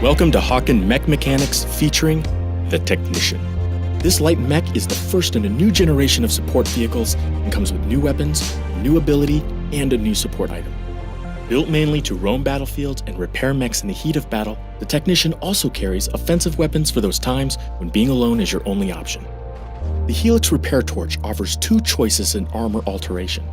Welcome to Hawken Mech Mechanics featuring the Technician. This light mech is the first in a new generation of support vehicles and comes with new weapons, a new ability, and a new support item. Built mainly to roam battlefields and repair mechs in the heat of battle, the Technician also carries offensive weapons for those times when being alone is your only option. The Helix Repair Torch offers two choices in armor alteration.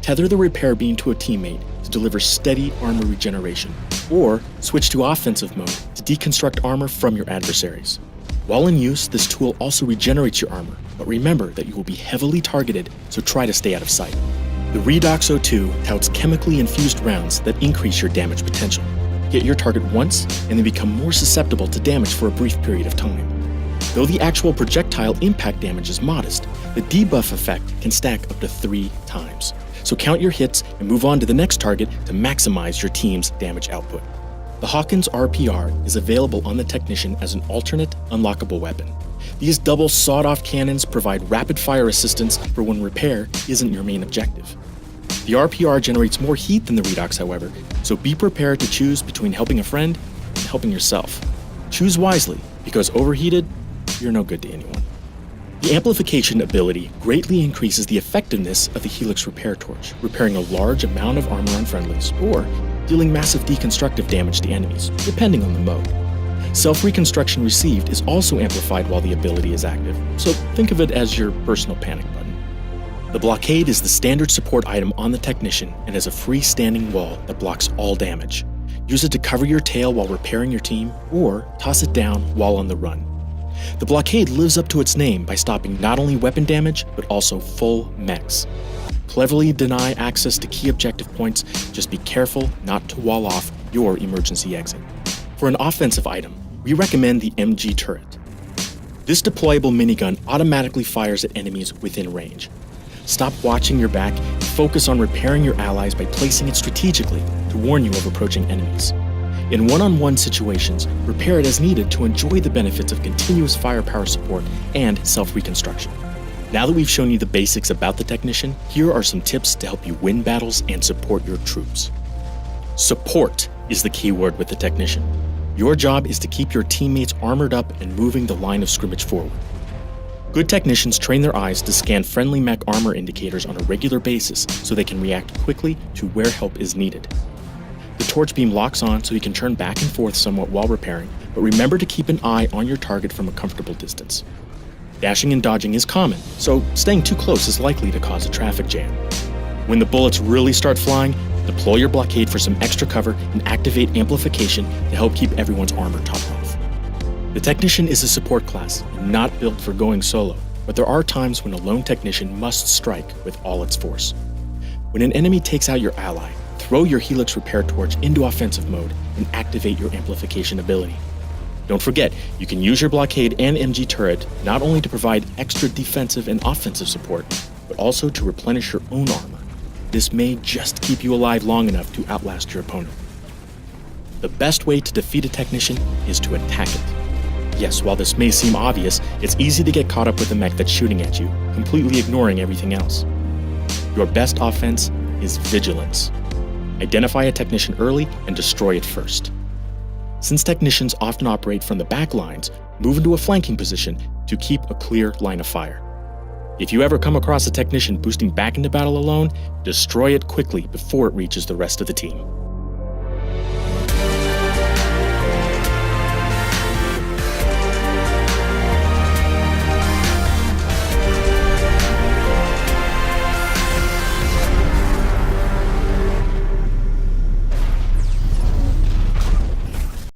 Tether the repair beam to a teammate to deliver steady armor regeneration, or switch to offensive mode to deconstruct armor from your adversaries. While in use, this tool also regenerates your armor, but remember that you will be heavily targeted, so try to stay out of sight. The Redox 02 touts chemically infused rounds that increase your damage potential. Hit your target once, and they become more susceptible to damage for a brief period of time. Though the actual projectile impact damage is modest, the debuff effect can stack up to 3 times. So count your hits and move on to the next target to maximize your team's damage output. The Hawken's RPR is available on the Technician as an alternate unlockable weapon. These double sawed-off cannons provide rapid-fire assistance for when repair isn't your main objective. The RPR generates more heat than the Redox, however, so be prepared to choose between helping a friend and helping yourself. Choose wisely, because overheated, you're no good to anyone. The amplification ability greatly increases the effectiveness of the Helix Repair Torch, repairing a large amount of armor on friendlies, or dealing massive deconstructive damage to enemies, depending on the mode. Self-reconstruction received is also amplified while the ability is active, so think of it as your personal panic button. The Blockade is the standard support item on the Technician and has a freestanding wall that blocks all damage. Use it to cover your tail while repairing your team, or toss it down while on the run. The Blockade lives up to its name by stopping not only weapon damage, but also full mechs. Cleverly deny access to key objective points, just be careful not to wall off your emergency exit. For an offensive item, we recommend the MG turret. This deployable minigun automatically fires at enemies within range. Stop watching your back and focus on repairing your allies by placing it strategically to warn you of approaching enemies. In one-on-one situations, repair it as needed to enjoy the benefits of continuous firepower support and self-reconstruction. Now that we've shown you the basics about the Technician, here are some tips to help you win battles and support your troops. Support is the key word with the Technician. Your job is to keep your teammates armored up and moving the line of scrimmage forward. Good technicians train their eyes to scan friendly mech armor indicators on a regular basis so they can react quickly to where help is needed. The torch beam locks on so you can turn back and forth somewhat while repairing, but remember to keep an eye on your target from a comfortable distance. Dashing and dodging is common, so staying too close is likely to cause a traffic jam. When the bullets really start flying, deploy your Blockade for some extra cover and activate amplification to help keep everyone's armor topped off. The Technician is a support class and not built for going solo, but there are times when a lone Technician must strike with all its force. When an enemy takes out your ally, throw your Helix Repair Torch into offensive mode and activate your amplification ability. Don't forget, you can use your Blockade and MG turret not only to provide extra defensive and offensive support, but also to replenish your own armor. This may just keep you alive long enough to outlast your opponent. The best way to defeat a Technician is to attack it. Yes, while this may seem obvious, it's easy to get caught up with a mech that's shooting at you, completely ignoring everything else. Your best offense is vigilance. Identify a Technician early and destroy it first. Since Technicians often operate from the back lines, move into a flanking position to keep a clear line of fire. If you ever come across a Technician boosting back into battle alone, destroy it quickly before it reaches the rest of the team.